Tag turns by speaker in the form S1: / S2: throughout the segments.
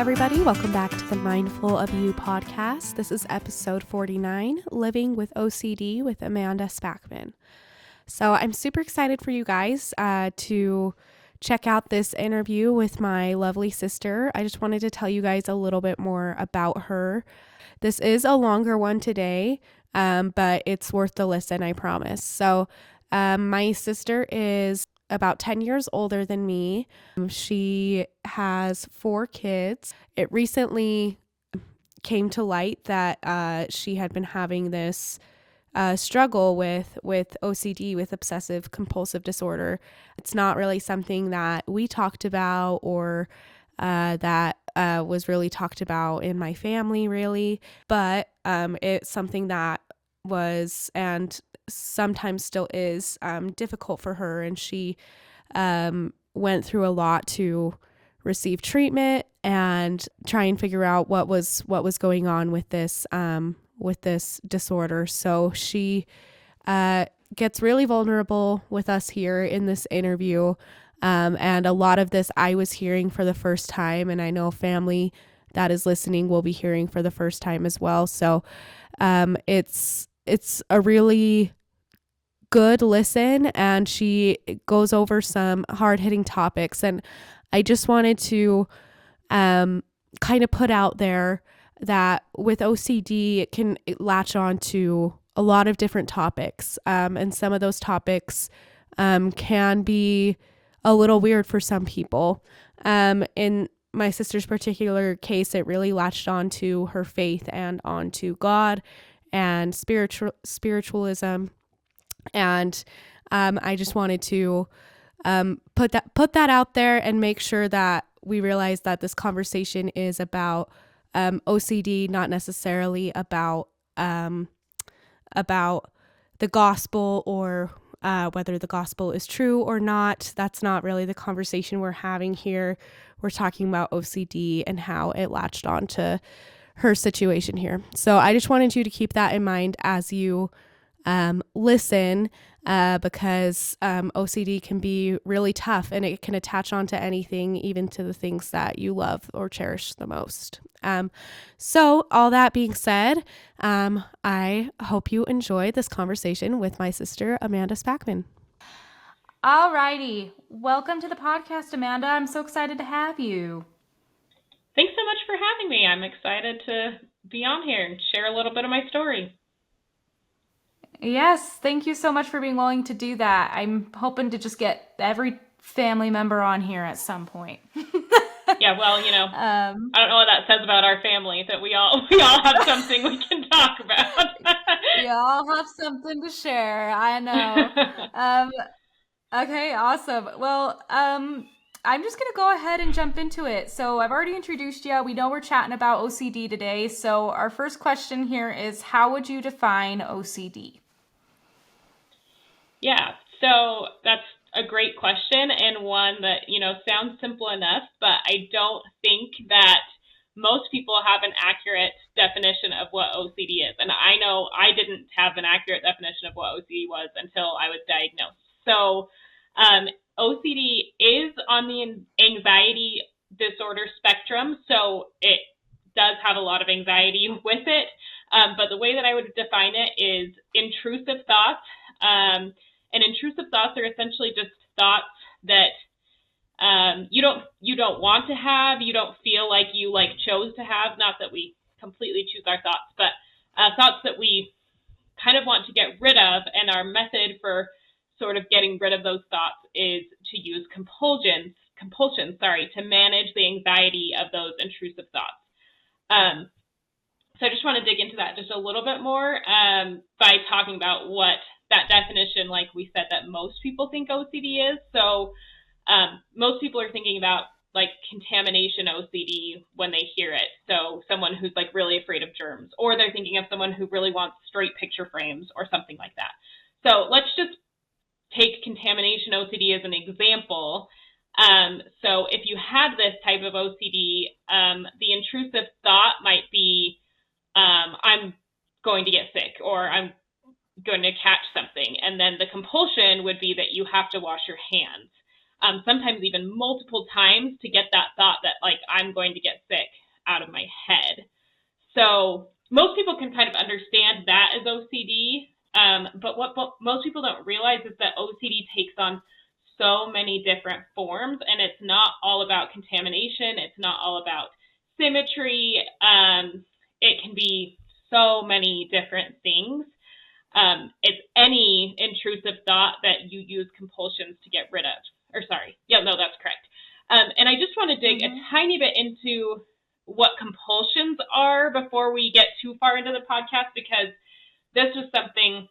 S1: everybody. Welcome back to the Mindful of You podcast. This is episode 49, Living with OCD with Amanda Spackman. So I'm super excited for you guys to check out this interview with my lovely sister. I just wanted to tell you guys a little bit more about her. This is a longer one today, but it's worth the listen, I promise. So my sister is about 10 years older than me. She has 4 kids. It recently came to light that she had been having this struggle with OCD, with obsessive compulsive disorder. It's not really something that we talked about or that was really talked about in my family, really. But it's something that was and sometimes still is difficult for her, and she went through a lot to receive treatment and try and figure out what was going on with this disorder. So she gets really vulnerable with us here in this interview, and a lot of this I was hearing for the first time, and I know family that is listening will be hearing for the first time as well. So it's a really good listen, and she goes over some hard-hitting topics, and I just wanted to kind of put out there that with OCD it can latch on to a lot of different topics, and some of those topics can be a little weird for some people. In my sister's particular case, it really latched on to her faith and onto God and spiritualism. And I just wanted to put that out there and make sure that we realize that this conversation is about OCD, not necessarily about the gospel or whether the gospel is true or not. That's not really the conversation we're having here. We're talking about OCD and how it latched on to her situation here. So I just wanted you to keep that in mind as you listen, because OCD can be really tough, and it can attach onto anything, even to the things that you love or cherish the most. So all that being said, I hope you enjoyed this conversation with my sister, Amanda Spackman.
S2: All righty. Welcome to the podcast, Amanda. I'm so excited to have you.
S3: Thanks so much for having me. I'm excited to be on here and share a little bit of my story.
S2: Yes, thank you so much for being willing to do that. I'm hoping to just get every family member on here at some point.
S3: Yeah, well, I don't know what that says about our family, that we all have something we can talk about.
S2: We all have something to share. I know. Okay, awesome. Well, I'm just going to go ahead and jump into it. So I've already introduced you. We know we're chatting about OCD today. So our first question here is, how would you define OCD?
S3: Yeah, so that's a great question, and one that, sounds simple enough, but I don't think that most people have an accurate definition of what OCD is. And I know I didn't have an accurate definition of what OCD was until I was diagnosed. So OCD is on the anxiety disorder spectrum, so it does have a lot of anxiety with it. But the way that I would define it is intrusive thoughts. And intrusive thoughts are essentially just thoughts that you don't want to have, you don't feel like you chose to have. Not that we completely choose our thoughts, but thoughts that we kind of want to get rid of. And our method for sort of getting rid of those thoughts is to use compulsion, to manage the anxiety of those intrusive thoughts. So I just want to dig into that just a little bit more by talking about what that definition, like we said, that most people think OCD is. So most people are thinking about contamination OCD when they hear it. So someone who's really afraid of germs, or they're thinking of someone who really wants straight picture frames or something like that. So let's just take contamination OCD as an example. So if you had this type of OCD, the intrusive thought might be, I'm going to get sick, or I'm going to catch something. And then the compulsion would be that you have to wash your hands. sometimes even multiple times to get that thought that like I'm going to get sick out of my head. So most people can kind of understand that as OCD, but what most people don't realize is that OCD takes on so many different forms, and it's not all about contamination. It's not all about symmetry. It can be so many different things. It's any intrusive thought that you use compulsions to get rid of. Or sorry, yeah, no, that's correct. And I just want to dig a tiny bit into what compulsions are before we get too far into the podcast, because this was something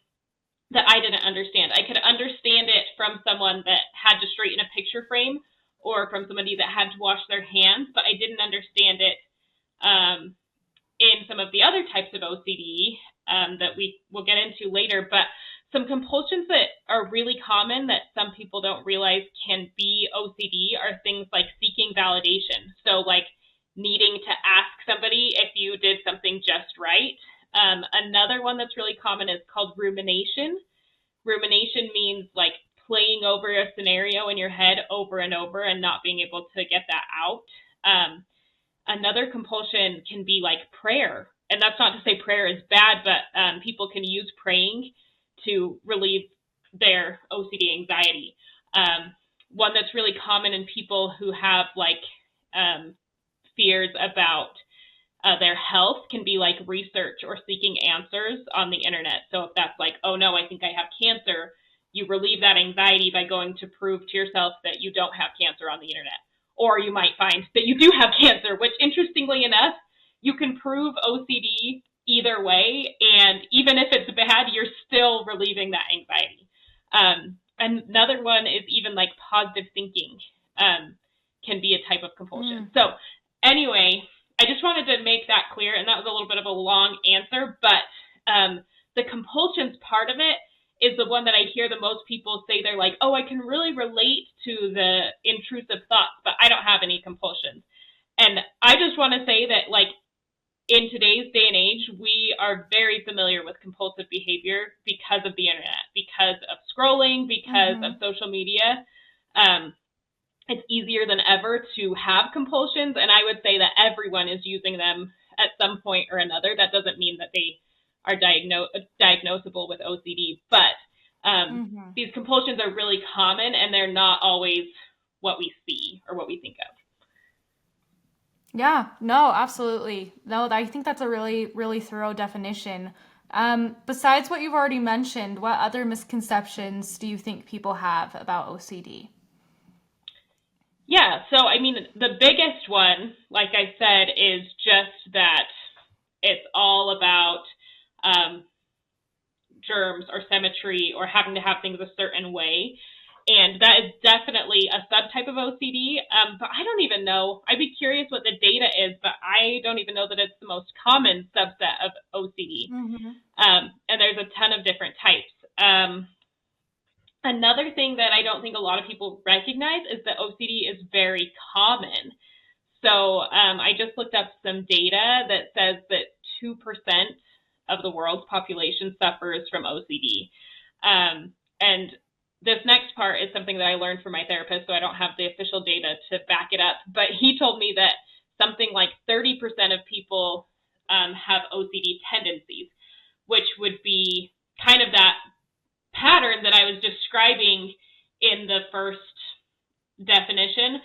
S3: that I didn't understand. I could understand it from someone that had to straighten a picture frame or from somebody that had to wash their hands, but I didn't understand it in some of the other types of OCD that we will get into later. But some compulsions that are really common that some people don't realize can be OCD are things like seeking validation. So like needing to ask somebody if you did something just right. Another one that's really common is called rumination. Rumination means like playing over a scenario in your head over and over and not being able to get that out. Another compulsion can be like prayer. And that's not to say prayer is bad, but people can use praying to relieve their OCD anxiety. One that's really common in people who have like fears about their health can be like research or seeking answers on the internet. So if that's like, oh no, I think I have cancer, you relieve that anxiety by going to prove to yourself that you don't have cancer on the internet. Or you might find that you do have cancer, which interestingly enough, you can prove OCD either way. And even if it's bad, you're still relieving that anxiety. Another one is even like positive thinking can be a type of compulsion. So anyway, I just wanted to make that clear, and that was a little bit of a long answer, but the compulsions part of it is the one that I hear the most people say. They're like, oh, I can really relate to the intrusive thoughts, but I don't have any compulsions. And I just want to say that like in today's day and age, we are very familiar with compulsive behavior because of the internet, because of scrolling, because of social media. It's easier than ever to have compulsions, and I would say that everyone is using them at some point or another. That doesn't mean that they are diagnosable with OCD, but these compulsions are really common, and they're not always what we see or what we think of.
S2: Yeah, no, absolutely. No, I think that's a really, really thorough definition. Besides what you've already mentioned, what other misconceptions do you think people have about OCD?
S3: Yeah, so I mean, the biggest one, like I said, is just that it's all about germs or symmetry or having to have things a certain way. And that is definitely a subtype of OCD, but I don't even know. I'd be curious what the data is, but I don't even know that it's the most common subset of OCD. And there's a ton of different types. Another thing that I don't think a lot of people recognize is that OCD is very common. So I just looked up some data that says that 2% of the world's population suffers from OCD. And this next part is something that I learned from my therapist, so I don't have the official data to back it up. But he told me that something like 30% of people have OCD tendencies, which would be kind of that pattern that I was describing in the first definition,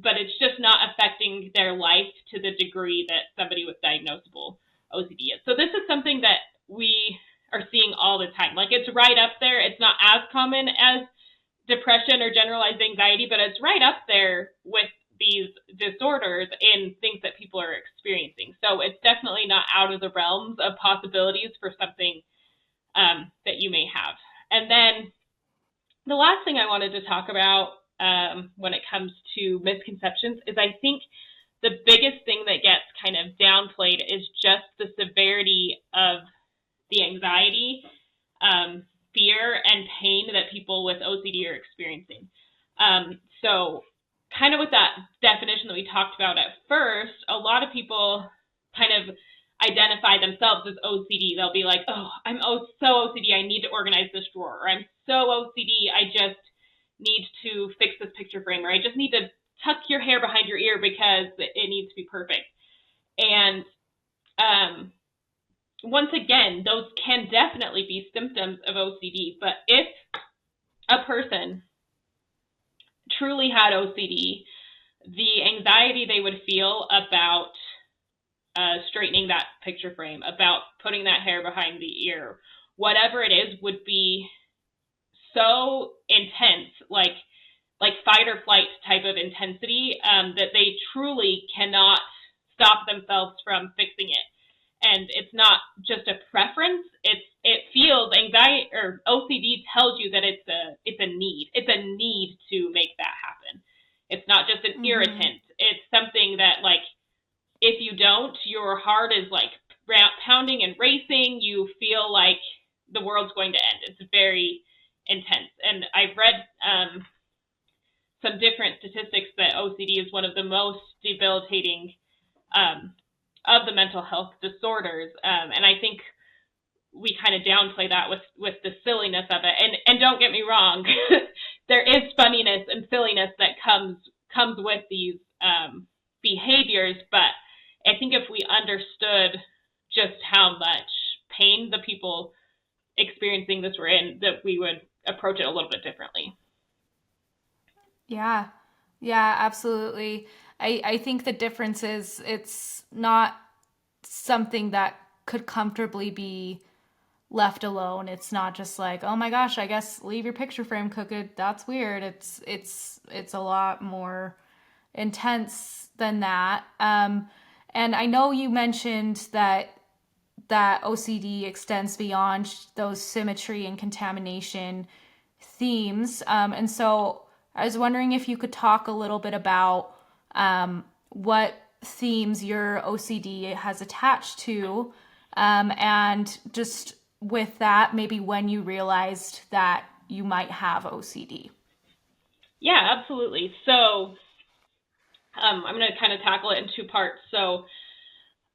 S3: but it's just not affecting their life to the degree that somebody with diagnosable OCD is. So this is something that we are seeing all the time. Like it's right up there. It's not as common as depression or generalized anxiety, but it's right up there with these disorders and things that people are experiencing. So it's definitely not out of the realms of possibilities for something that you may have. And then the last thing I wanted to talk about when it comes to misconceptions is I think the biggest thing that gets kind of downplayed is just the severity of the anxiety, fear, and pain that people with OCD are experiencing. So kind of with that definition that we talked about at first, a lot of people kind of identify themselves as OCD. They'll be like, oh, I'm so OCD, I need to organize this drawer. Or I'm so OCD, I just need to fix this the symptoms of OCD, but if a person truly had OCD, the anxiety they would feel about straightening that picture frame, about putting that hair behind the ear, whatever it is, would be so intense, like fight or flight type of intensity, that they truly cannot stop themselves from fixing it. And it's not just a preference. It feels anxiety, or OCD tells you that it's a need. It's a need to make that happen. It's not just an irritant. It's something that, like, if you don't, your heart is like pounding and racing. You feel like the world's going to end. It's very intense. And I've read some different statistics that OCD is one of the most debilitating of the mental health disorders. And I think we kind of downplay that with the silliness of it. And don't get me wrong, there is funniness and silliness that comes with these behaviors. But I think if we understood just how much pain the people experiencing this were in, that we would approach it a little bit differently.
S2: Yeah, absolutely. I think the difference is it's not something that could comfortably be left alone. It's not just like, oh my gosh, I guess leave your picture frame crooked. That's weird. It's a lot more intense than that. And I know you mentioned that OCD extends beyond those symmetry and contamination themes. And so I was wondering if you could talk a little bit about what themes your OCD has attached to, and just with that, maybe when you realized that you might have OCD.
S3: Yeah, absolutely. So I'm going to kind of tackle it in two parts. So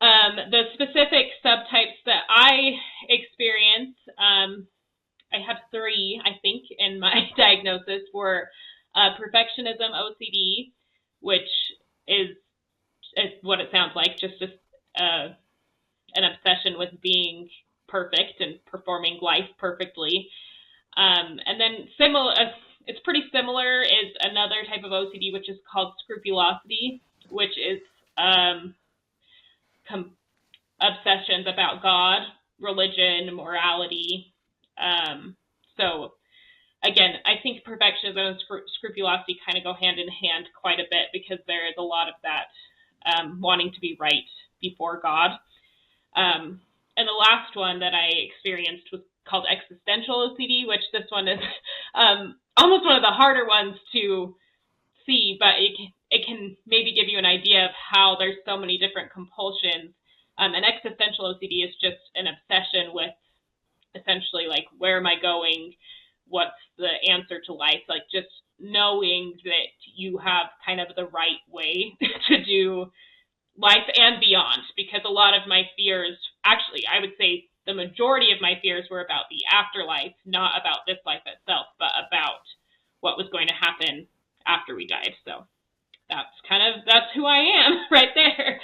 S3: the specific subtypes that I experience, I have three, I think, in my diagnosis, were perfectionism OCD, which is what it sounds like, just an obsession with being perfect and performing life perfectly. And then it's pretty similar, is another type of OCD, which is called scrupulosity, which is obsessions about God, religion, morality. So again, I think perfectionism and scrupulosity kind of go hand in hand quite a bit, because there is a lot of that wanting to be right before God. And the last one that I experienced was called existential OCD, which this one is almost one of the harder ones to see, but it can maybe give you an idea of how there's so many different compulsions. And existential OCD is just an obsession with essentially, like, where am I going? What's the answer to life? Like, just knowing that you have kind of the right way to do life and beyond. Because a lot of my fears, actually, I would say the majority of my fears were about the afterlife, not about this life itself, but about what was going to happen after we died. So that's who I am right there.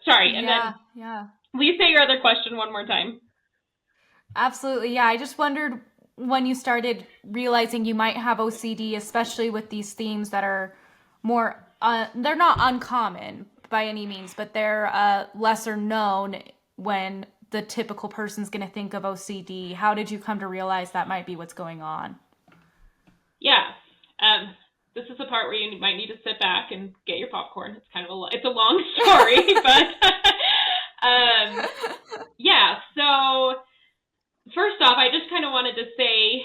S3: Sorry. And then will you say your other question one more time?
S2: Absolutely. Yeah. I just wondered when you started realizing you might have OCD, especially with these themes that are more, they're not uncommon by any means, but they're lesser known when the typical person's going to think of OCD. How did you come to realize that might be what's going on?
S3: Yeah. This is the part where you might need to sit back and get your popcorn. It's kind of it's a long story, but yeah. So first off, I just kind of wanted to say,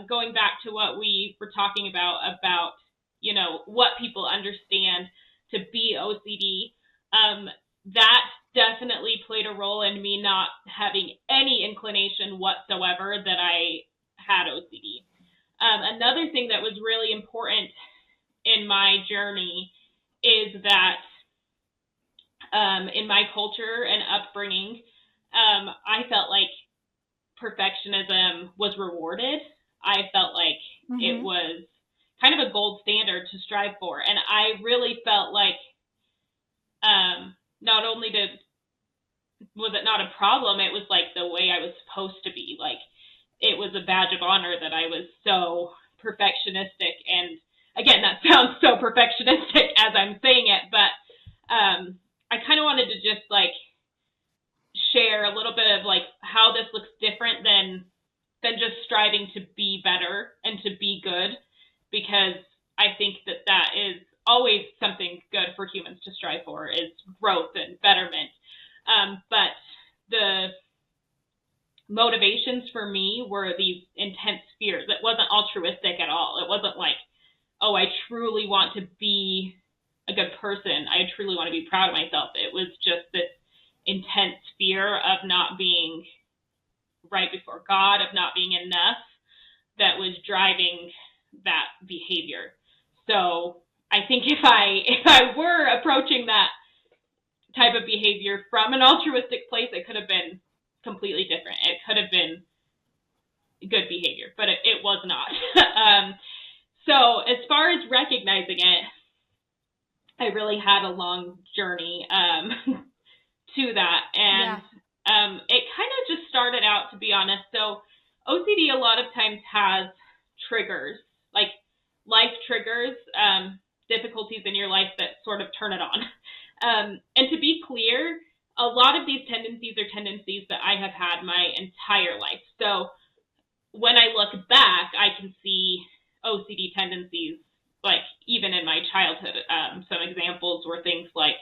S3: going back to what we were talking about, what people understand to be OCD, that definitely played a role in me not having any inclination whatsoever that I had OCD. Another thing that was really important in my journey is that in my culture and upbringing, I felt like perfectionism was rewarded. I felt like it was kind of a gold standard to strive for. And I really felt like not only was it not a problem, it was like the way I was supposed to be. Like, it was a badge of honor that I was so perfectionistic. And again, that sounds so perfectionistic as I'm saying it, but I kind of wanted to just like share a little bit of like how this looks different than just striving to be better and to be good, because I think that that is always something good for humans to strive for, is growth and betterment. But the motivations for me were these intense fears. It wasn't altruistic at all. It wasn't like, oh, I truly want to be a good person. I truly want to be proud of myself. It was just this intense fear of not being right before God, of not being enough, that was driving that behavior. So I think if I were approaching that type of behavior from an altruistic place, it could have been completely different. It could have been good behavior, but it was not. So as far as recognizing it, I really had a long journey to that. And it kind of just started out, to be honest. So OCD a lot of times has triggers, like life triggers, difficulties in your life that sort of turn it on. And to be clear, a lot of these tendencies are tendencies that I have had my entire life. So when I look back, I can see OCD tendencies, like even in my childhood. Some examples were things like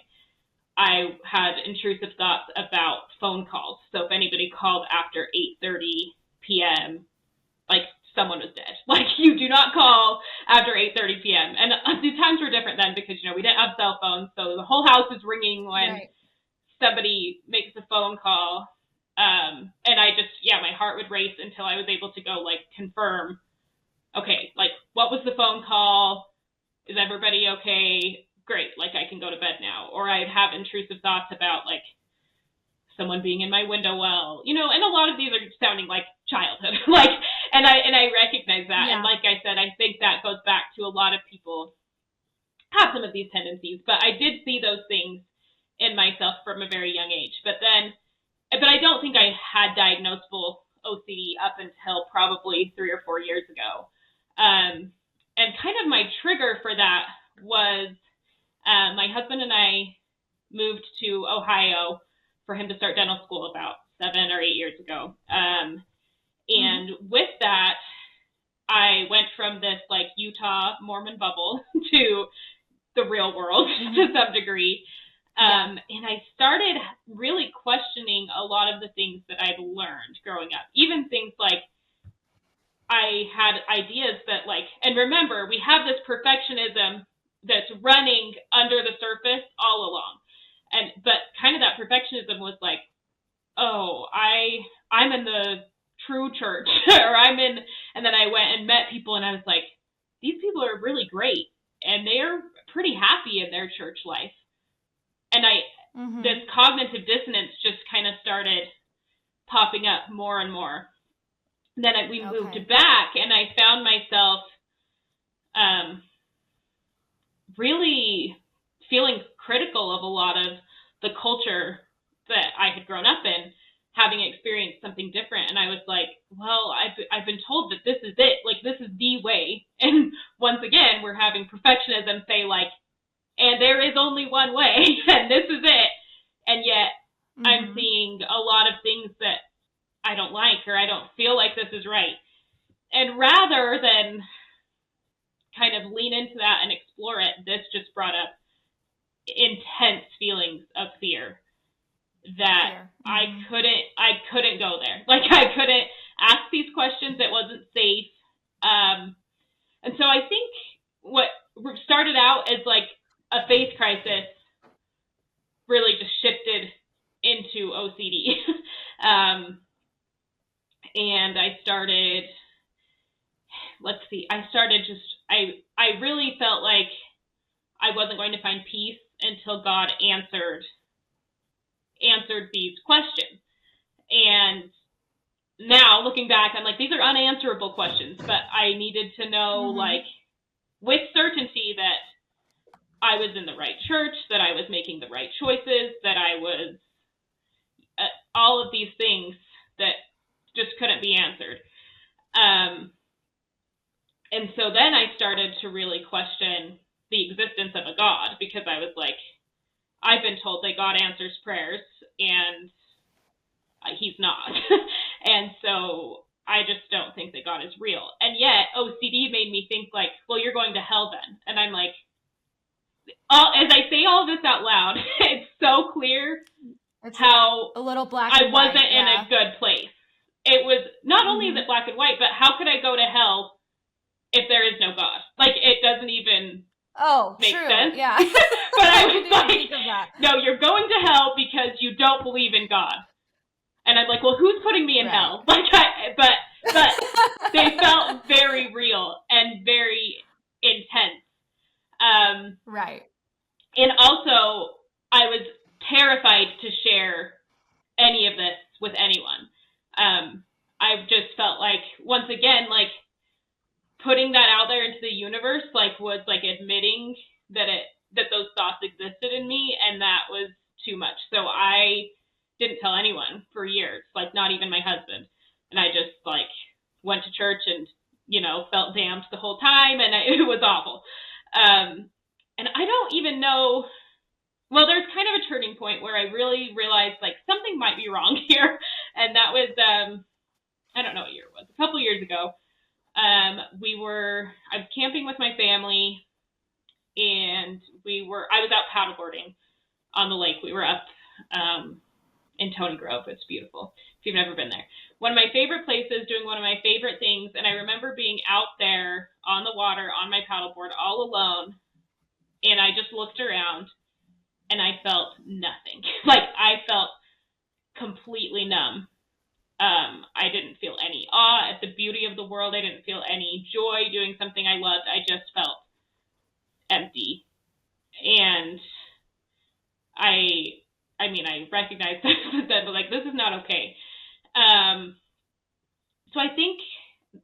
S3: I had intrusive thoughts about phone calls. So if anybody called after 8:30 p.m., like someone was dead. Like, you do not call after 8:30 p.m. And the times were different then because, we didn't have cell phones. So the whole house is ringing when somebody makes a phone call. And I just, my heart would race until I was able to go like confirm, okay, like what was the phone call? Is everybody okay? Great, like I can go to bed now. Or I'd have intrusive thoughts about like someone being in my window well, and a lot of these are sounding like childhood, like, and I recognize that. And like I said, I think that goes back to a lot of people have some of these tendencies, but I did see those things in myself from a very young age. But I don't think I had diagnosable OCD up until probably 3 or 4 years ago. And kind of my trigger for that was my husband and I moved to Ohio for him to start dental school about 7 or 8 years ago. And with that, I went from this like Utah Mormon bubble to the real world to some degree. And I started really questioning a lot of the things that I'd learned growing up, even things like I had ideas that like, and remember, we have this perfectionism that's running under the surface all along. But kind of that perfectionism was like, oh, I'm in the true church, or and then I went and met people and I was like, these people are really great and they're pretty happy in their church life. And this cognitive dissonance just kind of started popping up more and more. Then we moved back and I found myself really feeling critical of a lot of the culture that I had grown up in, having experienced something different. And I was like, well, I've been told that this is it, like this is the way. And once again, we're having perfectionism say like, and there is only one way, and this is it. And yet I'm seeing a lot of things that I don't like, or I don't feel like this is right. And rather than kind of lean into that and explore it, this just brought up intense feelings of fear that I couldn't go there. Like I couldn't ask these questions. It wasn't safe. And so I think what started out as like a faith crisis really just shifted into OCD. And I started, I really felt like I wasn't going to find peace until God answered these questions. And now looking back, I'm like, these are unanswerable questions, but I needed to know like with certainty that I was in the right church, that I was making the right choices, that I was all of these things that just couldn't be answered. And so then I started to really question the existence of a God, because I was like, I've been told that God answers prayers, and he's not. And so I just don't think that God is real. And yet OCD made me think like, well, you're going to hell then. And I'm like, as I say all this out loud, it's so clear how
S2: a little black
S3: I
S2: and white,
S3: wasn't in a good place. It was not only is it black and white, but how could I go to hell if there is no God? Like, it doesn't even make sense.
S2: Yeah.
S3: But I was like, no, you're going to hell because you don't believe in God. And I'm like, well, who's putting me in hell? Like, but they felt very real and very intense.
S2: Right.
S3: And also, I was terrified to share any of this with anyone. I just felt like, once again, like, putting that out there into the universe, like, was like admitting that those thoughts existed in me, and that was too much. So I didn't tell anyone for years, like, not even my husband. And I just, like, went to church and, felt damned the whole time, and it was awful. And I don't even know, well, there's kind of a turning point where I really realized, like, something might be wrong here. And that was, I don't know what year it was, a couple years ago. I was camping with my family, and I was out paddleboarding on the lake. We were up in Tony Grove. It's beautiful if you've never been there. One of my favorite places, doing one of my favorite things, and I remember being out there on the water on my paddleboard all alone, and I just looked around, and I felt nothing. Like, I felt completely numb. I didn't feel any awe at the beauty of the world. I didn't feel any joy doing something I loved. I just felt empty. And I recognized that, but like, this is not okay. So I think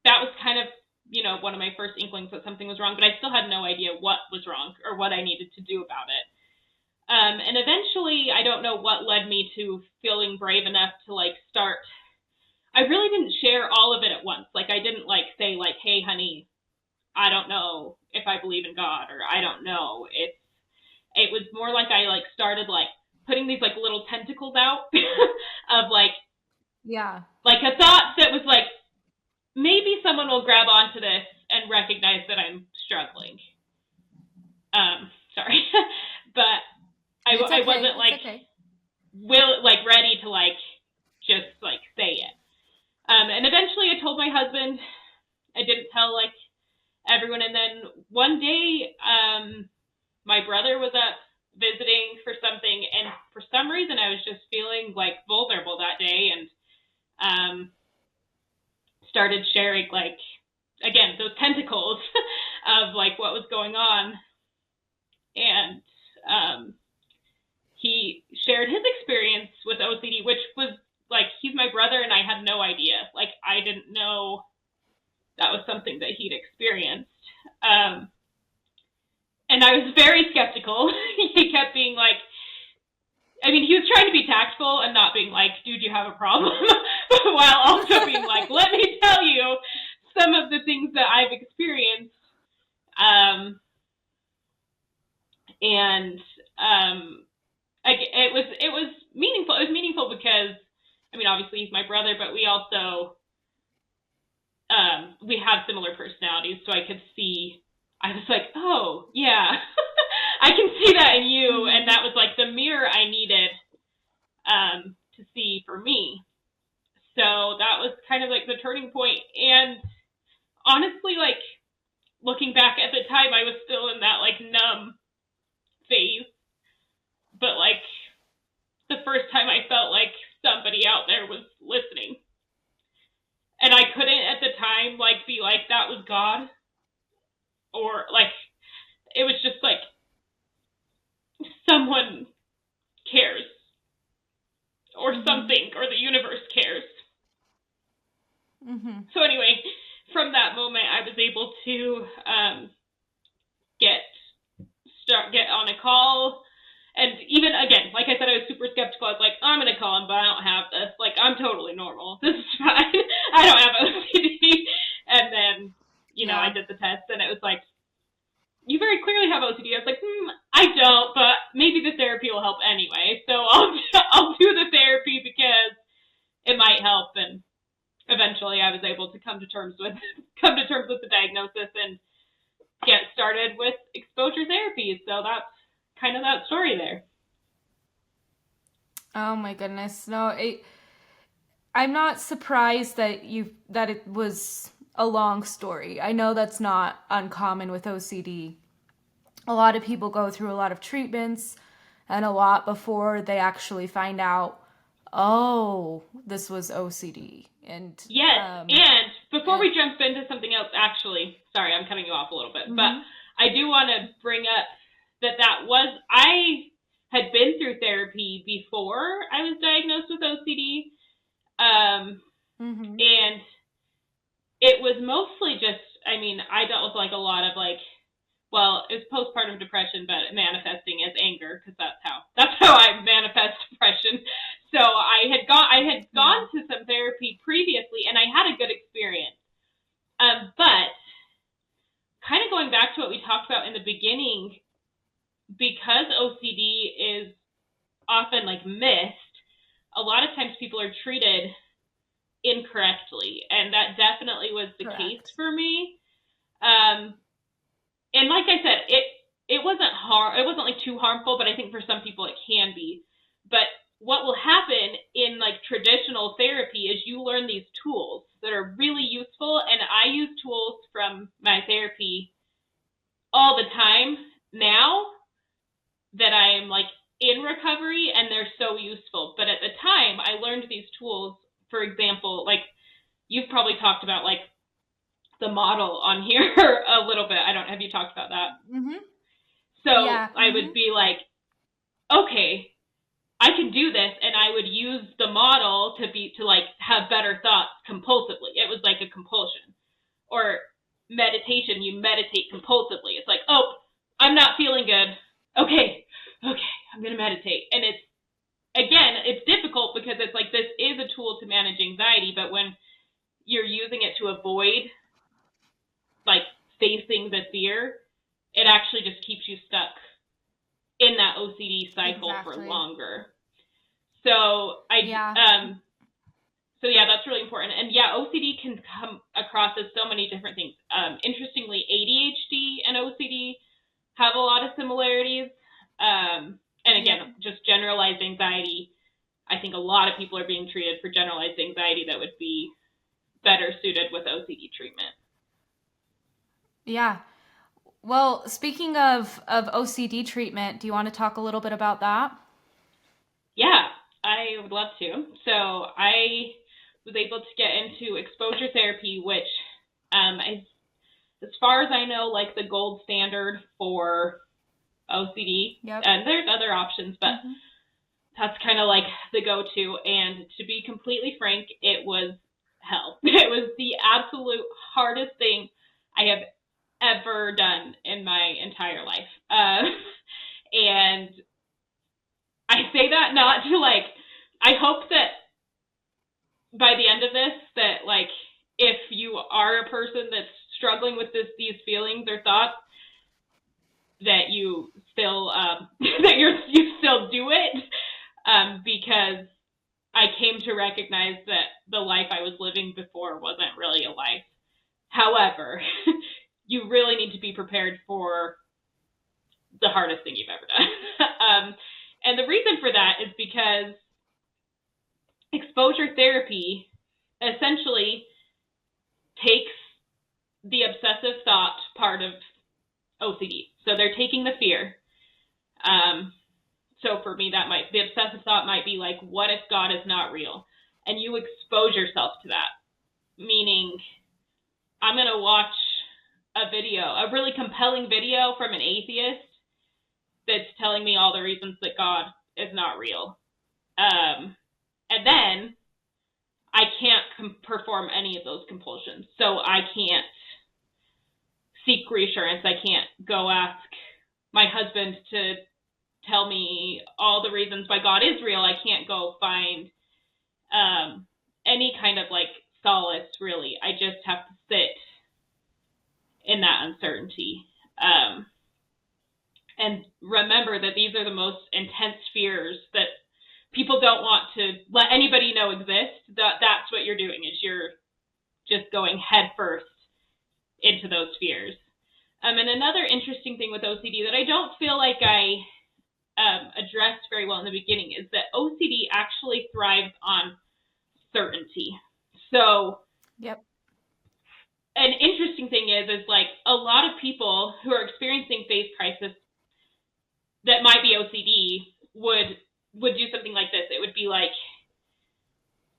S3: that was kind of, one of my first inklings that something was wrong, but I still had no idea what was wrong or what I needed to do about it. And eventually, I don't know what led me to feeling brave enough to, like, start. I really didn't share all of it at once. Like, I didn't, like, say, like, hey, honey, I don't know if I believe in God, or I don't know. It was more like I, like, started, like, putting these, like, little tentacles out of, like, like a thought that was like, maybe someone will grab onto this and recognize that I'm struggling. Sorry. But I wasn't, like, ready to, like, just, like, say it. And eventually I told my husband. I didn't tell, like, everyone. And then one day, my brother was up visiting for something, and for some reason I was just feeling, like, vulnerable that day, and started sharing, like, again, those tentacles of, like, what was going on. And he shared his experience with OCD, which was, like, he's my brother, and I had no idea. Like, I didn't know that was something that he'd experienced. And I was very skeptical. He kept being like, he was trying to be tactful and not being like, dude, you have a problem, while also being like, let me tell you some of the things that I've experienced. It was meaningful. It was meaningful because, obviously he's my brother, but we also, we have similar personalities, so I could see, I was like, oh, yeah, I can see that in you, and that was, like, the mirror I needed to see for me. So that was kind of, like, the turning point. And honestly, like, looking back at the time, I was still in that, like, numb phase. But, like, the first time I felt like somebody out there was listening. And I couldn't at the time, like, be like, that was God. Or, like, it was just like, someone cares. Or something, or the universe cares. So anyway, from that moment, I was able to get on a call. And even, again, like I said, I was super skeptical. I was like, I'm going to call him, but I don't have this. Like, I'm totally normal. This is fine. I don't have OCD. And then, I did the test and it was like, you very clearly have OCD. I was like, I don't, but maybe the therapy will help anyway. So I'll do the therapy because it might help. And eventually I was able to come to terms with the diagnosis and get started with exposure therapy. So that's kind of that story there.
S2: Oh my goodness. No, I'm not surprised that it was a long story. I know that's not uncommon with OCD. A lot of people go through a lot of treatments and a lot before they actually find out, oh, this was OCD. And
S3: yes, and before we jump into something else, actually, sorry, I'm cutting you off a little bit, but I do want to bring up I had been through therapy before I was diagnosed with OCD, and it was mostly just, I mean, I dealt with like a lot of like, well, it was postpartum depression, but manifesting as anger, because that's how I manifest depression. So I had gone to some therapy previously, and I had a good experience. But kind of going back to what we talked about in the beginning, because OCD is often like missed, a lot of times people are treated incorrectly, and that definitely was the case for me. And like I said, it wasn't like too harmful, but I think for some people it can be. But what will happen in like traditional therapy is you learn these tools that are really useful, and I use tools from my therapy all the time now that I'm like in recovery, and they're so useful. But at the time, I learned these tools, for example, like you've probably talked about like the model on here a little bit. Have you talked about that? So I would be like, okay, I can do this, and I would use the model to like have better thoughts compulsively. It was like a compulsion. Or meditation, you meditate compulsively. It's like, oh, I'm not feeling good. Okay, I'm going to meditate. And it's difficult because it's like, this is a tool to manage anxiety, but when you're using it to avoid like facing the fear, it actually just keeps you stuck in that OCD cycle for longer. So that's really important. And OCD can come across as so many different things. Interestingly, ADHD and OCD have a lot of similarities. And again, just generalized anxiety. I think a lot of people are being treated for generalized anxiety that would be better suited with OCD treatment.
S2: Yeah. Well, speaking of OCD treatment, do you want to talk a little bit about that?
S3: Yeah, I would love to. So I was able to get into exposure therapy, which as far as I know, like the gold standard for OCD. Yep. And there's other options, but that's kind of like the go-to. And to be completely frank, it was hell. It was the absolute hardest thing I have ever done in my entire life. And I say that not to like, I hope that by the end of this, that like, if you are a person that's struggling with these feelings or thoughts, that you still you still do it, because I came to recognize that the life I was living before wasn't really a life. However, you really need to be prepared for the hardest thing you've ever done. And the reason for that is because exposure therapy essentially takes the obsessive thought part of OCD. So they're taking the fear. So for me, the obsessive thought might be like, what if God is not real? And you expose yourself to that. Meaning, I'm going to watch a really compelling video from an atheist that's telling me all the reasons that God is not real. And then I can't perform any of those compulsions. So I can't seek reassurance. I can't go ask my husband to tell me all the reasons why God is real. I can't go find any kind of like solace, really. I just have to sit uncertainty. And remember that these are the most intense fears that people don't want to let anybody know exist. That's what you're doing, is you're just going headfirst into those fears. And another interesting thing with OCD that I don't feel like I addressed very well in the beginning is that OCD actually thrives on certainty. So
S2: Yep.
S3: an interesting thing is like a lot of people who are experiencing phase crisis that might be OCD would do something like this. It would be like,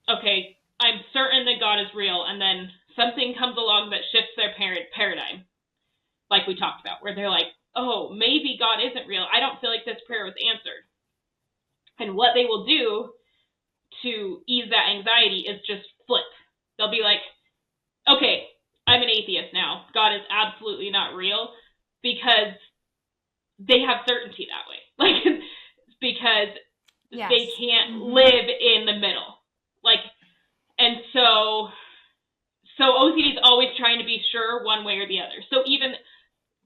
S3: okay, I'm certain that God is real, and then something comes along that shifts their paradigm, like we talked about, where they're like, oh, maybe God isn't real. I don't feel like this prayer was answered. And what they will do to ease that anxiety is just flip. They'll be like, okay, I'm an atheist now. God is absolutely not real, because they have certainty that way. Like, because
S2: Yes.
S3: they can't live in the middle. Like, and so OCD is always trying to be sure one way or the other. So even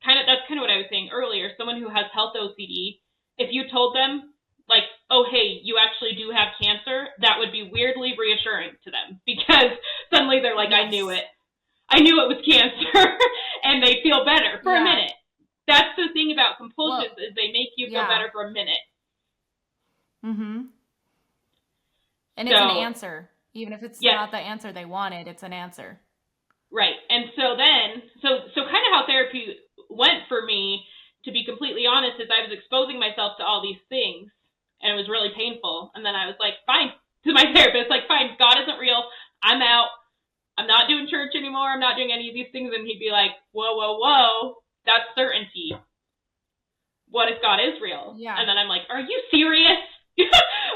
S3: that's kind of what I was saying earlier. Someone who has health OCD, if you told them, like, oh, hey, you actually do have cancer, that would be weirdly reassuring to them, because suddenly they're like,
S2: Yes.
S3: I knew it was cancer, and they feel better for a minute. That's the thing about compulsions, is they make you feel better for a minute.
S2: Mm-hmm. And it's an answer. Even if it's not the answer they wanted, it's an answer.
S3: Right. And so then, so kind of how therapy went for me, to be completely honest, is I was exposing myself to all these things, and it was really painful. And then I was like, fine, to my therapist, like, fine, God isn't real. I'm out. I'm not doing church anymore. I'm not doing any of these things. And he'd be like, whoa, that's certainty. What if God is real?
S2: Yeah.
S3: And then I'm like, are you serious?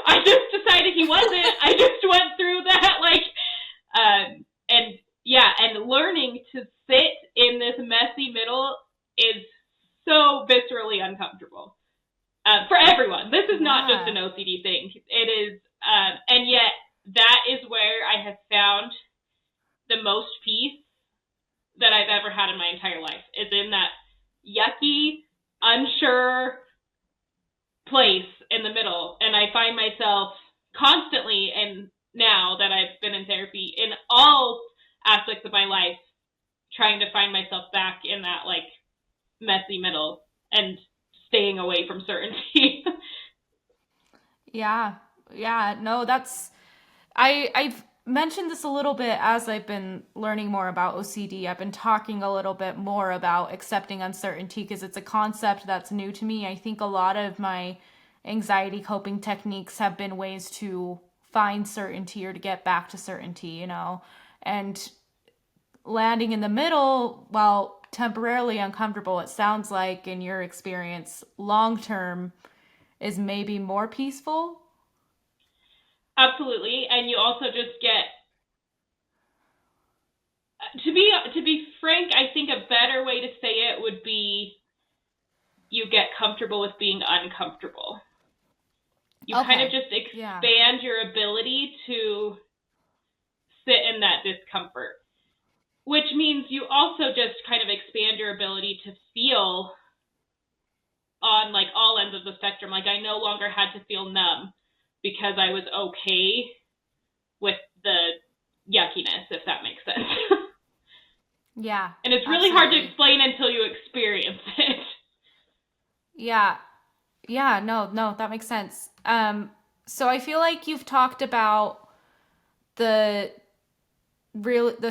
S3: I just decided he wasn't. I just went through that, like, and learning to sit in this messy middle is so viscerally uncomfortable for everyone. This is not just an OCD thing. It is, and yet that is where I have found the most peace that I've ever had in my entire life, is in that yucky, unsure place in the middle. And I find myself constantly, and now that I've been in therapy, in all aspects of my life, trying to find myself back in that, like, messy middle and staying away from certainty.
S2: Yeah. No, that's, I've mentioned this a little bit as I've been learning more about OCD. I've been talking a little bit more about accepting uncertainty, because it's a concept that's new to me. I think a lot of my anxiety coping techniques have been ways to find certainty, or to get back to certainty, and landing in the middle, while temporarily uncomfortable, it sounds like in your experience, long-term is maybe more peaceful.
S3: Absolutely. And you also just get, to be frank, I think a better way to say it would be, you get comfortable with being uncomfortable. You kind of just expand your ability to sit in that discomfort, which means you also just kind of expand your ability to feel on, like, all ends of the spectrum. Like, I no longer had to feel numb, because I was okay with the yuckiness, if that makes sense.
S2: Yeah.
S3: And it's really hard to explain until you experience it.
S2: Yeah. No, that makes sense. So I feel like you've talked about the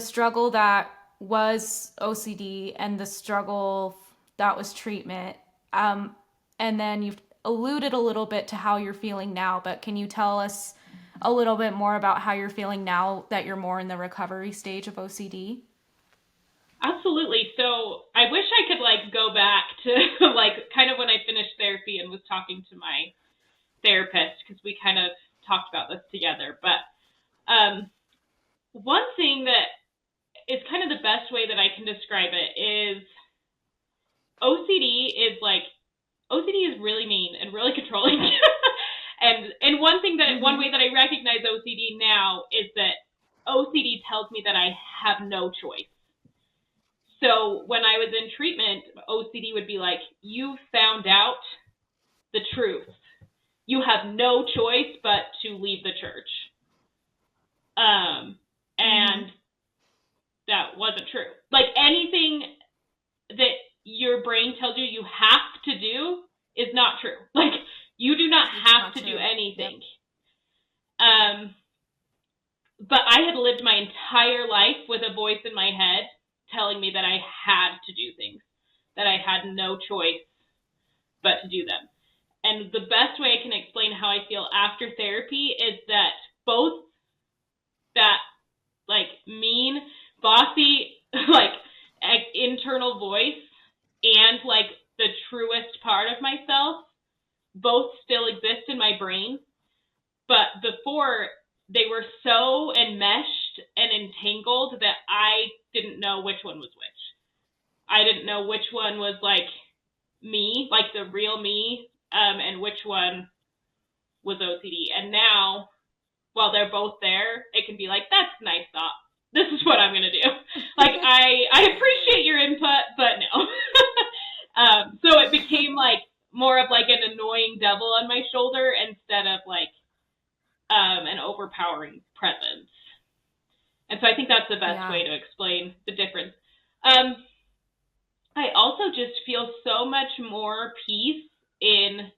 S2: struggle that was OCD and the struggle that was treatment. And then you've alluded a little bit to how you're feeling now, but can you tell us a little bit more about how you're feeling now that you're more in the recovery stage of OCD?
S3: Absolutely. So I wish I could, like, go back to, like, kind of when I finished therapy and was talking to my therapist, because we kind of talked about this together. But one thing that is kind of the best way that I can describe it is OCD is really mean and really controlling. and one way that I recognize OCD now is that OCD tells me that I have no choice. So when I was in treatment, OCD would be like, you found out the truth. You have no choice but to leave the church. And that wasn't true. Like anything that your brain tells you you have to do is not true. Like you do not have to do anything. Yep. But I had lived my entire life with a voice in my head telling me that I had to do things, that I had no choice but to do them. And the best way I can explain how I feel after therapy is that both that like mean, bossy, like internal voice and like the truest part of myself both still exist in my brain. But before, they were so enmeshed and entangled that I didn't know which one was which. I didn't know which one was like me, like the real me, and which one was OCD. And now, while they're both there, it can be like, that's a nice thought. This is what I'm going to do. Like, I appreciate your input, but no. So it became like more of like an annoying devil on my shoulder instead of like an overpowering presence. And so I think that's the best way to explain the difference. I also just feel so much more peace in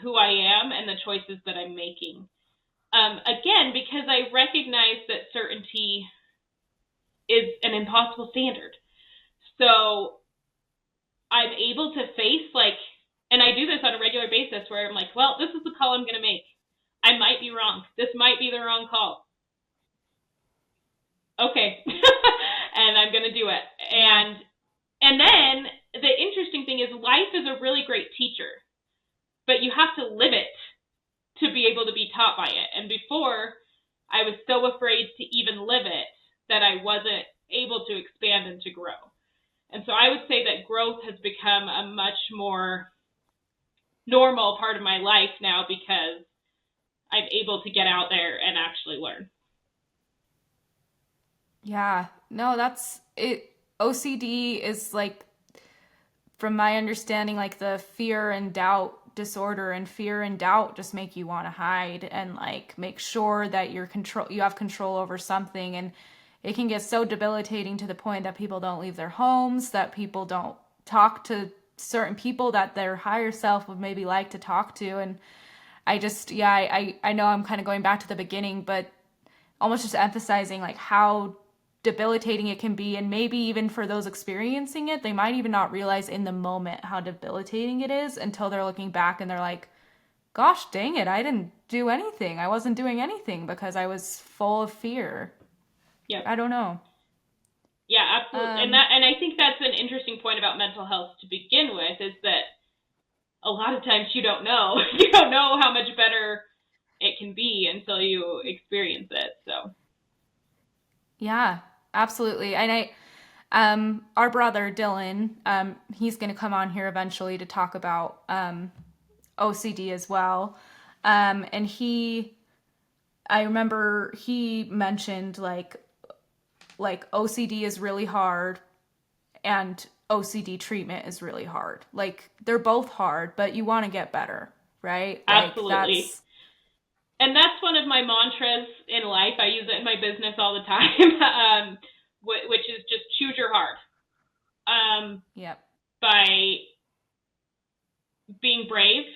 S3: who I am and the choices that I'm making. Again, because I recognize that certainty is an impossible standard. So I'm able to face like, and I do this on a regular basis where I'm like, well, this is the call I'm going to make. I might be wrong. This might be the wrong call. Okay. And I'm going to do it. And then the interesting thing is life is a really great teacher, but you have to live it to be able to be taught by it. And before, I was so afraid to even live it that I wasn't able to expand and to grow. And so I would say that growth has become a much more normal part of my life now because I'm able to get out there and actually learn.
S2: Yeah, no, that's it. OCD is like, from my understanding, like the fear and doubt disorder, and fear and doubt just make you want to hide and like make sure that you have control over something. And it can get so debilitating to the point that people don't leave their homes, that people don't talk to certain people that their higher self would maybe like to talk to. And I just, I know I'm kind of going back to the beginning, but almost just emphasizing like how debilitating it can be. And maybe even for those experiencing it, they might even not realize in the moment how debilitating it is until they're looking back and they're like, gosh dang it, I didn't do anything. I wasn't doing anything because I was full of fear.
S3: Yeah.
S2: I don't know.
S3: Yeah, absolutely. And I think that's an interesting point about mental health to begin with, is that a lot of times you don't know. You don't know how much better it can be until you experience it. So
S2: yeah, absolutely. And our brother Dylan, he's going to come on here eventually to talk about OCD as well. And I remember he mentioned like OCD is really hard and OCD treatment is really hard. Like they're both hard, but you want to get better, right?
S3: Absolutely. And that's one of my mantras in life. I use it in my business all the time, which is just choose your heart.
S2: Yep.
S3: By being brave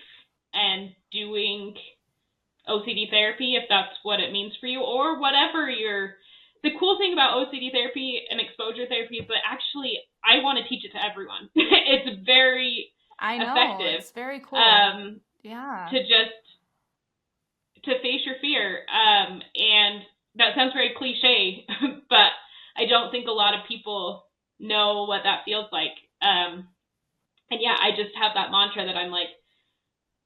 S3: and doing OCD therapy, if that's what it means for you, or whatever the cool thing about OCD therapy and exposure therapy is that actually I want to teach it to everyone. It's very effective.
S2: It's very cool.
S3: To face your fear. And that sounds very cliche, but I don't think a lot of people know what that feels like. And yeah, I just have that mantra that I'm like,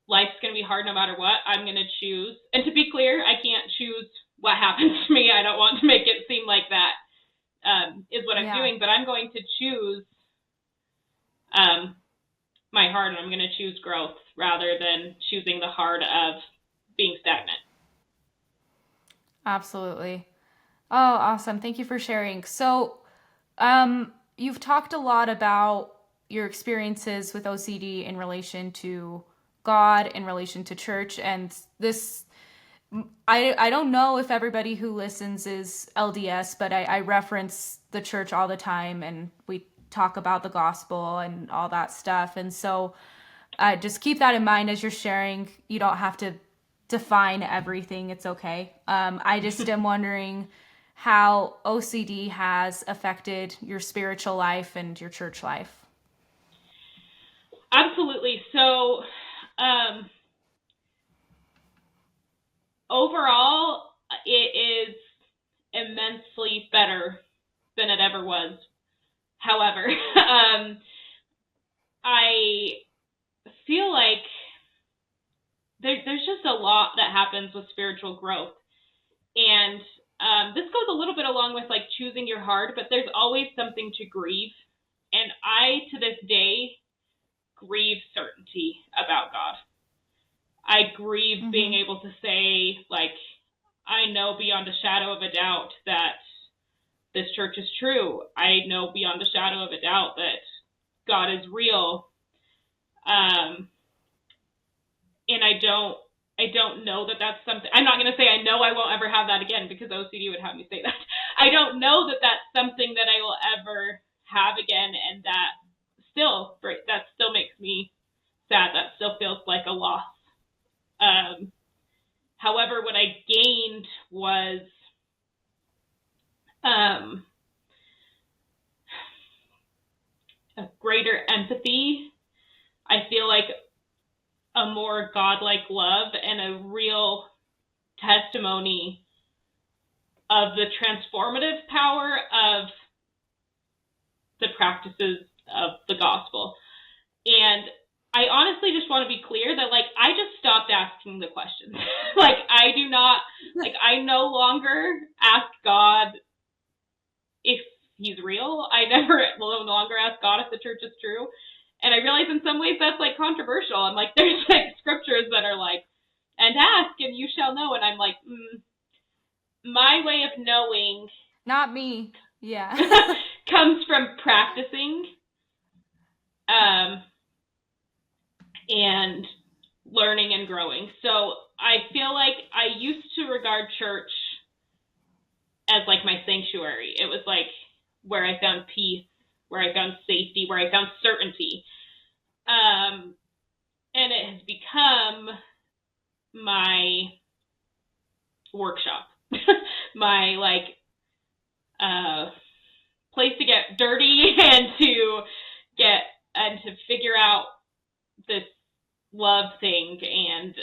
S3: life's going to be hard no matter what. I'm going to choose. And to be clear, I can't choose what happens to me. I don't want to make it seem like that is what I'm doing, but I'm going to choose my heart, and I'm going to choose growth rather than choosing the heart of being stagnant.
S2: Absolutely. Oh, awesome. Thank you for sharing. So You've talked a lot about your experiences with OCD in relation to God, in relation to church, and this. I don't know if everybody who listens is LDS, but I reference the church all the time, and we talk about the gospel and all that stuff. And so just keep that in mind as you're sharing. You don't have to define everything. It's okay. I just am wondering how OCD has affected your spiritual life and your church life.
S3: Absolutely. So, overall, it is immensely better than it ever was. However, I feel like there's just a lot that happens with spiritual growth. And this goes a little bit along with like choosing your heart, but there's always something to grieve. And I, to this day, grieve certainty about God. I grieve being able to say, like, I know beyond a shadow of a doubt that this church is true. I know beyond a shadow of a doubt that God is real. And I don't know that that's something, I'm not going to say I know I won't ever have that again, because OCD would have me say that. I don't know that that's something that I will ever have again, and that still makes me sad. That still feels like a loss. However, what I gained was a greater empathy. I feel like a more godlike love and a real testimony of the transformative power of the practices of the gospel. And I honestly just want to be clear that, like, I just stopped asking the questions. Like, I no longer ask God if he's real. I no longer ask God if the church is true. And I realize in some ways that's like controversial. And like, there's like scriptures that are like, and ask and you shall know. And I'm like, my way of knowing.
S2: Not me. Yeah.
S3: Comes from practicing. And learning and growing. So I feel like I used to regard church as like my sanctuary. It was like where I found peace, where I found safety, where I found certainty. And it has become my workshop, my like place to get dirty and to figure out this love thing. And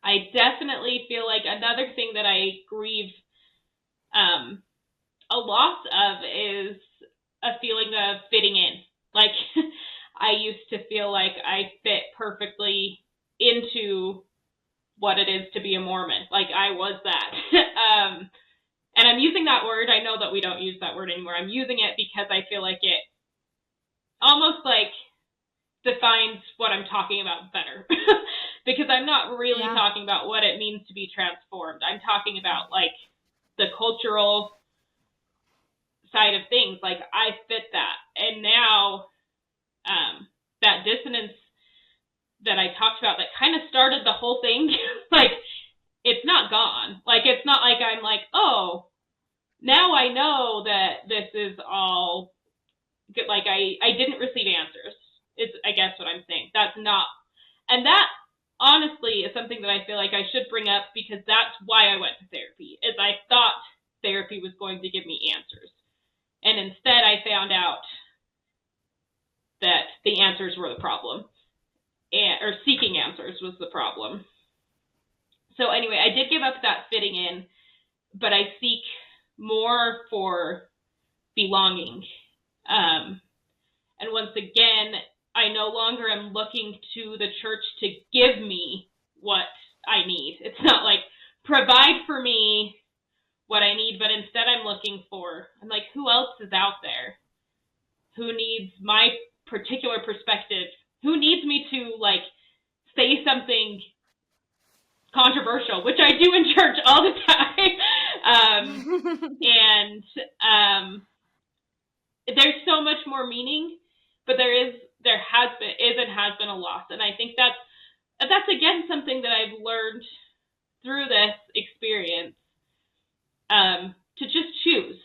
S3: I definitely feel like another thing that I grieve a loss of is a feeling of fitting in. Like, I used to feel like I fit perfectly into what it is to be a Mormon. Like, I was that. And I'm using that word. I know that we don't use that word anymore. I'm using it because I feel like it almost like defines what I'm talking about better. Because I'm not really talking about what it means to be transformed. I'm talking about like the cultural side of things. Like, I fit that. And now that dissonance that I talked about that kind of started the whole thing, like, it's not gone. Like, it's not like I'm like, oh, now I know that this is all good. Like, I didn't receive answers. It's, I guess, what I'm saying. That's not, and that honestly is something that I feel like I should bring up, because that's why I went to therapy, is I thought therapy was going to give me answers. And instead I found out that the answers were the problem, or seeking answers was the problem. So anyway, I did give up that fitting in, but I seek more for belonging. And once again, I no longer am looking to the church to give me what I need. It's not like provide for me what I need, but instead I'm like, who else is out there who needs my particular perspective? Who needs me to like say something controversial, which I do in church all the time. And there's so much more meaning, but there has been a loss. And I think that's again something that I've learned through this experience, to just choose,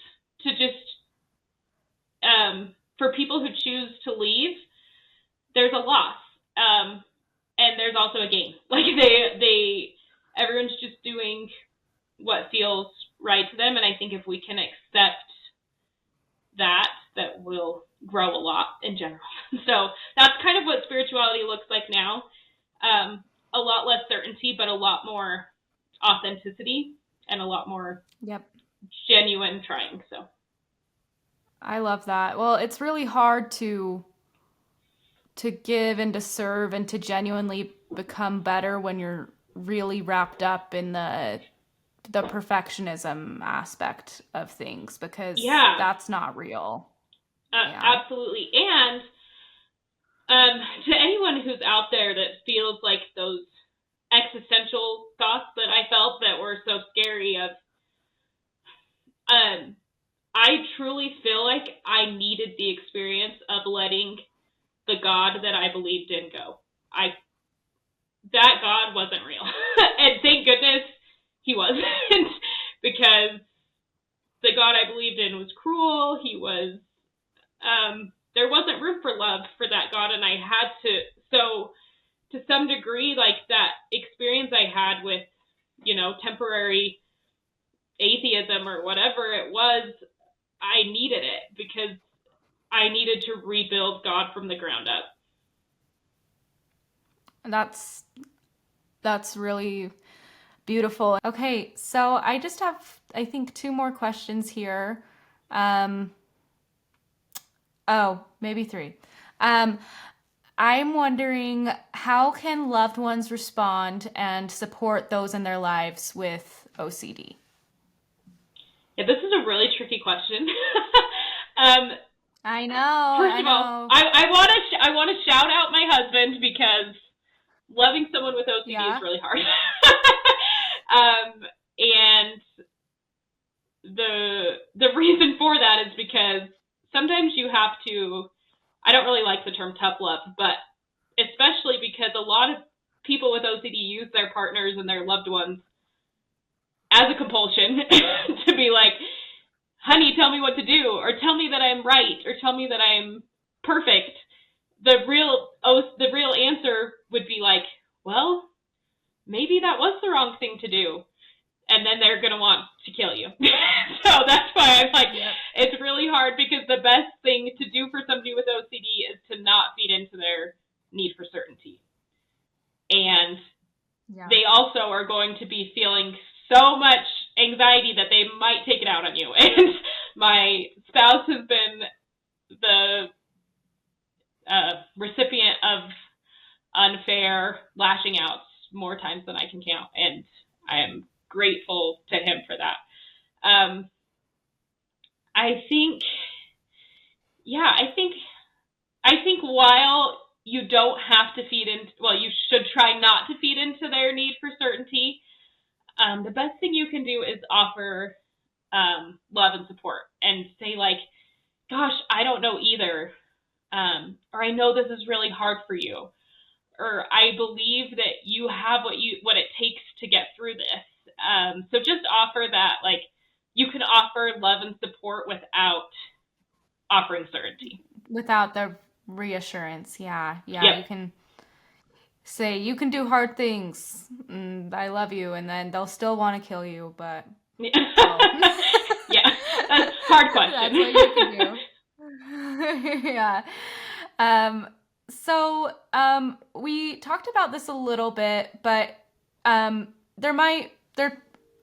S3: for people who choose to leave, there's a loss. And there's also a gain. Like everyone's just doing what feels right to them. And I think if we can accept that will grow a lot in general. So that's kind of what spirituality looks like now. A lot less certainty, but a lot more authenticity and a lot more genuine trying. So
S2: I love that. Well, it's really hard to give and to serve and to genuinely become better when you're really wrapped up in the perfectionism aspect of things, because that's not real.
S3: Absolutely. And to anyone who's out there that feels like those existential thoughts that I felt that were so scary I truly feel like I needed the experience of letting the God that I believed in go. That God wasn't real. And thank goodness he wasn't, because the God I believed in was cruel. He was, there wasn't room for love for that God. And I had to some degree, like that experience I had with, temporary atheism or whatever it was, I needed it because I needed to rebuild God from the ground up.
S2: That's really beautiful. Okay, so I just have, I think, 2 more questions here. Maybe 3. I'm wondering, how can loved ones respond and support those in their lives with OCD?
S3: Yeah, this is a really tricky question.
S2: I know.
S3: First of all, I want to shout out my husband, because loving someone with OCD is really hard. And the reason for that is because sometimes you have to, I don't really like the term tough love, but especially because a lot of people with OCD use their partners and their loved ones as a compulsion to be like, honey, tell me what to do, or tell me that I'm right, or tell me that I'm perfect. The real answer would be like, well, maybe that was the wrong thing to do. And then they're going to want to kill you. So that's why I'm like, It's really hard, because the best thing to do for somebody with OCD is to not feed into their need for certainty. And they also are going to be feeling so much anxiety that they might take it out on you. And my spouse has been the recipient of unfair lashing outs more times than I can count, and I am grateful to him for that. I think while you don't have to you should try not to feed into their need for certainty. The best thing you can do is offer love and support, and say like, gosh, I don't know either. Or I know this is really hard for you. Or I believe that you have what it takes to get through this. So just offer that, like, you can offer love and support without offering certainty.
S2: Without the reassurance. Yeah. Yep. You can say, you can do hard things, I love you, and then they'll still want to kill you, but...
S3: Yeah, that's a hard question.
S2: That's what you can do. Yeah. So we talked about this a little bit, but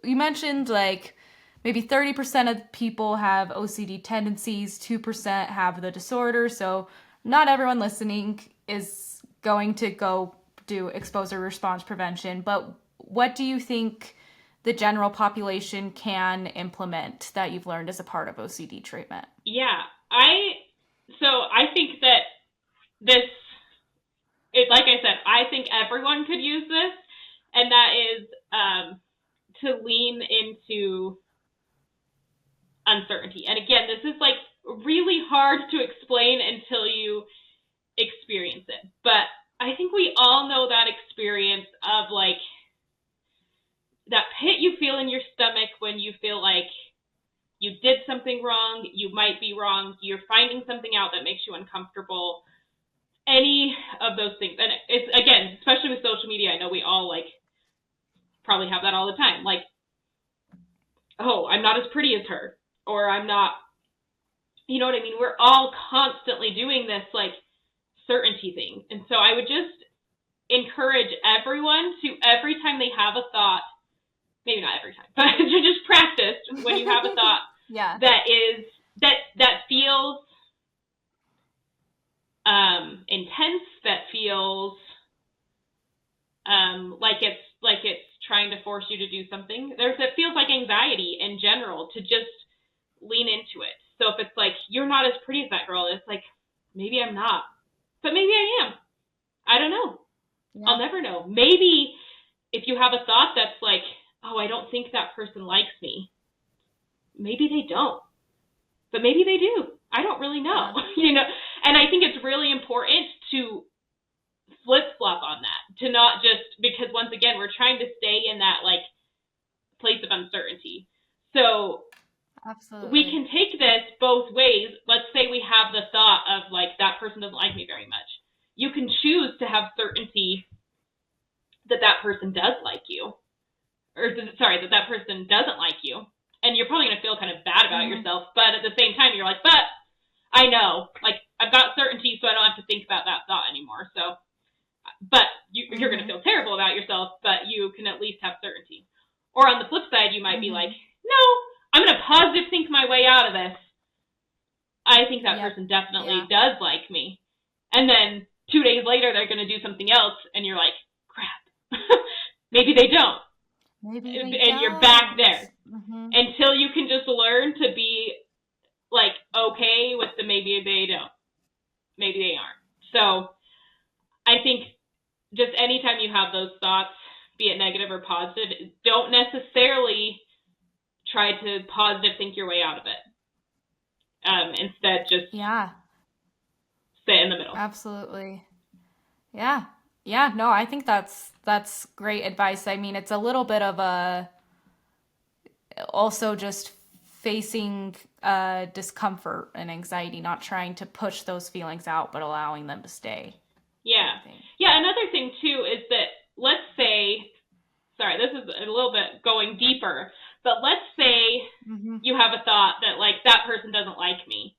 S2: you mentioned like maybe 30% of people have OCD tendencies, 2% have the disorder. So not everyone listening is going to go do exposure response prevention, but what do you think the general population can implement that you've learned as a part of OCD treatment?
S3: Yeah, I think that like I said, I think everyone could use this. and that is to lean into uncertainty. And again, this is like really hard to explain until you experience it. But I think we all know that experience of like that pit you feel in your stomach when you feel like you did something wrong, you might be wrong, you're finding something out that makes you uncomfortable, any of those things. And it's, again, especially with social media, I know we all like probably have that all the time. Like, oh, I'm not as pretty as her, or I'm not, you know what I mean? We're all constantly doing this like certainty thing. And so I would just encourage everyone to, every time they have a thought, maybe not every time, but to just practice when you have a thought that feels intense, that feels like it's trying to force you to do something. It feels like anxiety in general, to just lean into it. So if it's like, you're not as pretty as that girl, it's like, maybe I'm not, but maybe I am. I don't know. Yeah. I'll never know. Maybe if you have a thought that's like, oh, I don't think that person likes me, maybe they don't, but maybe they do. I don't really know. You know, and I think it's really important to flip-flop on that, to not just, because once again, we're trying to stay in that like place of uncertainty. So absolutely, we can take this both ways. Let's say we have the thought of like, that person doesn't like me very much. You can choose to have certainty that that person does like you, or sorry, that person doesn't like you. And you're probably going to feel kind of bad about yourself, but at the same time, you're like, but I know, like, I've got certainty, so I don't have to think about that thought anymore. So, but you're going to feel terrible about yourself, but you can at least have certainty. Or on the flip side, you might be like, no, I'm going to positive think my way out of this. I think that person definitely does like me. And then 2 days later, they're going to do something else, and you're like, crap, maybe they don't. Maybe they don't. You're back there. Until you can just learn to be like okay with the maybe they don't, maybe they aren't. So I think just anytime you have those thoughts, be it negative or positive, don't necessarily try to positive think your way out of it. Instead, just stay in the middle.
S2: Absolutely. Yeah. No, I think that's great advice. I mean, it's a little bit of a also just facing discomfort and anxiety, not trying to push those feelings out, but allowing them to stay.
S3: Yeah. Another thing too is that, let's say, sorry, this is a little bit going deeper, but let's say you have a thought that like, that person doesn't like me.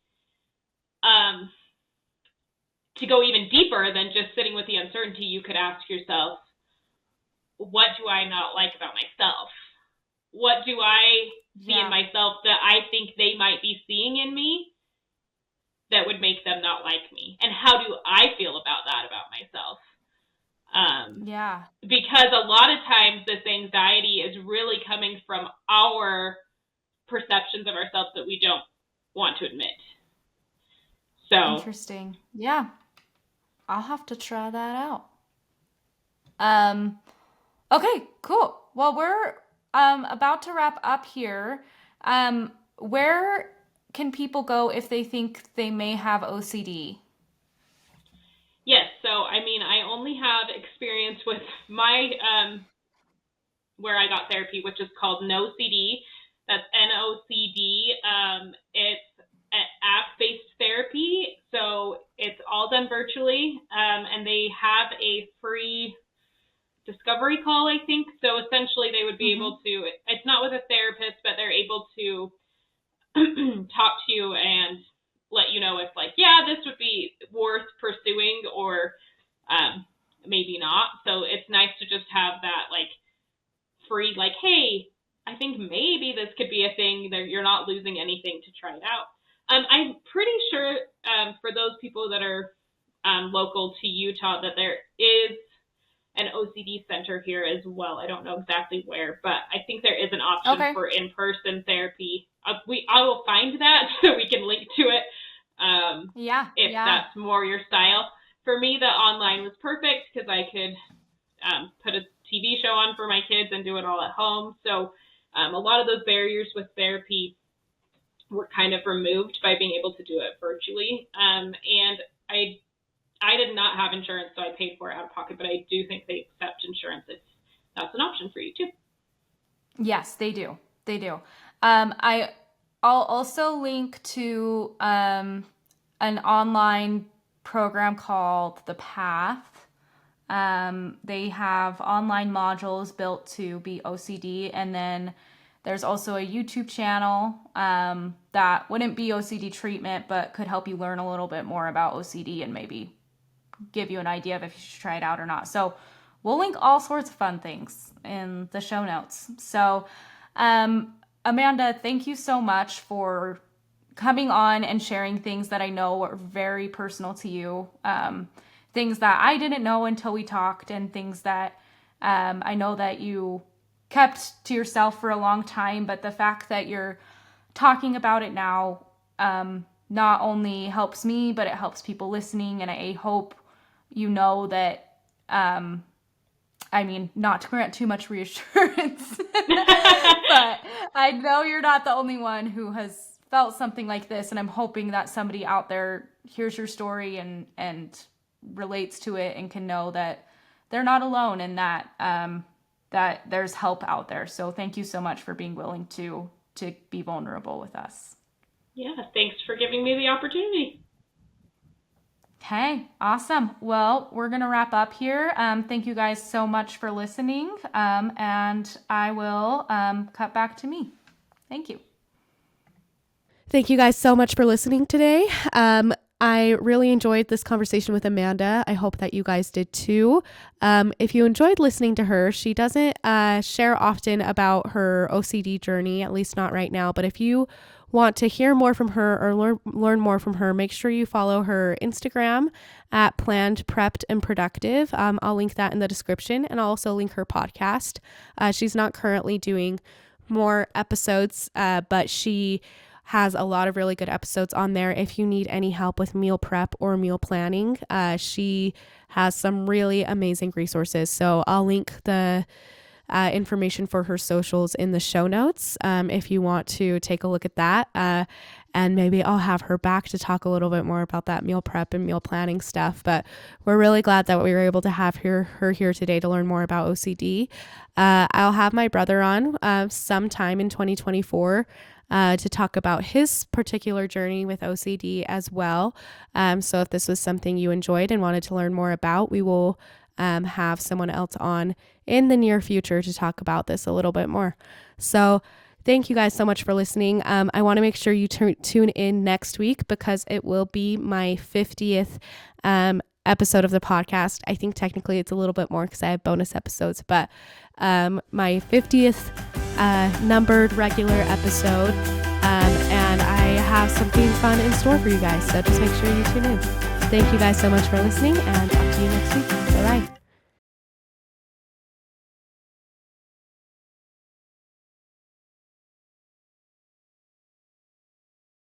S3: To go even deeper than just sitting with the uncertainty, you could ask yourself, what do I not like about myself? What do I see in myself that I think they might be seeing in me that would make them not like me? And how do I feel about that about myself? Because a lot of times this anxiety is really coming from our perceptions of ourselves that we don't want to admit. So
S2: interesting. Yeah. I'll have to try that out. Okay, cool. Well, we're about to wrap up here. Where can people go if they think they may have OCD?
S3: Yes, so I mean, I only have experience with my where I got therapy, which is called NoCD. That's NOCD. It's an app-based therapy, so it's all done virtually, and they have a free discovery call, I think. So essentially they would be able to, it's not with a therapist, but they're able to talk to you and let you know if like, yeah, this would be worth pursuing or maybe not. So it's nice to just have that like free, like, hey, I think maybe this could be a thing, that you're not losing anything to try it out. I'm pretty sure for those people that are local to Utah that there is an OCD center here as well. I don't know exactly where, but I think there is an option for in-person therapy. I will find that so we can link to it if that's more your style. For me, the online was perfect because I could put a TV show on for my kids and do it all at home. So a lot of those barriers with therapy were kind of removed by being able to do it virtually. And I did not have insurance, so I paid for it out of pocket, but I do think they accept insurance if that's an option for you too.
S2: Yes, they do. They do. I'll also link to an online program called The Path. They have online modules built to be OCD, and then there's also a YouTube channel that wouldn't be OCD treatment, but could help you learn a little bit more about OCD and maybe give you an idea of if you should try it out or not. So we'll link all sorts of fun things in the show notes. So Amanda, thank you so much for coming on and sharing things that I know are very personal to you, things that I didn't know until we talked, and things that I know that you kept to yourself for a long time, but the fact that you're talking about it now not only helps me, but it helps people listening, and I hope you know that, not to grant too much reassurance, but I know you're not the only one who has felt something like this, and I'm hoping that somebody out there hears your story and relates to it and can know that they're not alone, and that that there's help out there. So thank you so much for being willing to be vulnerable with us.
S3: Yeah, thanks for giving me the opportunity.
S2: Okay, awesome. Well, we're going to wrap up here. Thank you guys so much for listening, and I will cut back to me. Thank you.
S1: Thank you guys so much for listening today. I really enjoyed this conversation with Amanda. I hope that you guys did too. If you enjoyed listening to her, she doesn't share often about her OCD journey, at least not right now. But if you want to hear more from her or learn more from her, make sure you follow her Instagram at Planned, Prepped, and Productive. I'll link that in the description, and I'll also link her podcast. She's not currently doing more episodes, but she has a lot of really good episodes on there. If you need any help with meal prep or meal planning, she has some really amazing resources. So I'll link the information for her socials in the show notes if you want to take a look at that. And maybe I'll have her back to talk a little bit more about that meal prep and meal planning stuff. But we're really glad that we were able to have her here today to learn more about OCD. I'll have my brother on sometime in 2024 to talk about his particular journey with OCD as well. So if this was something you enjoyed and wanted to learn more about, we will have someone else on in the near future to talk about this a little bit more. So thank you guys so much for listening. I want to make sure you tune in next week, because it will be my 50th episode of the podcast. I think technically it's a little bit more because I have bonus episodes, but my 50th numbered regular episode, and I have something fun in store for you guys, so just make sure you tune in. Thank you guys so much for listening, and talk to you next week. Bye-bye.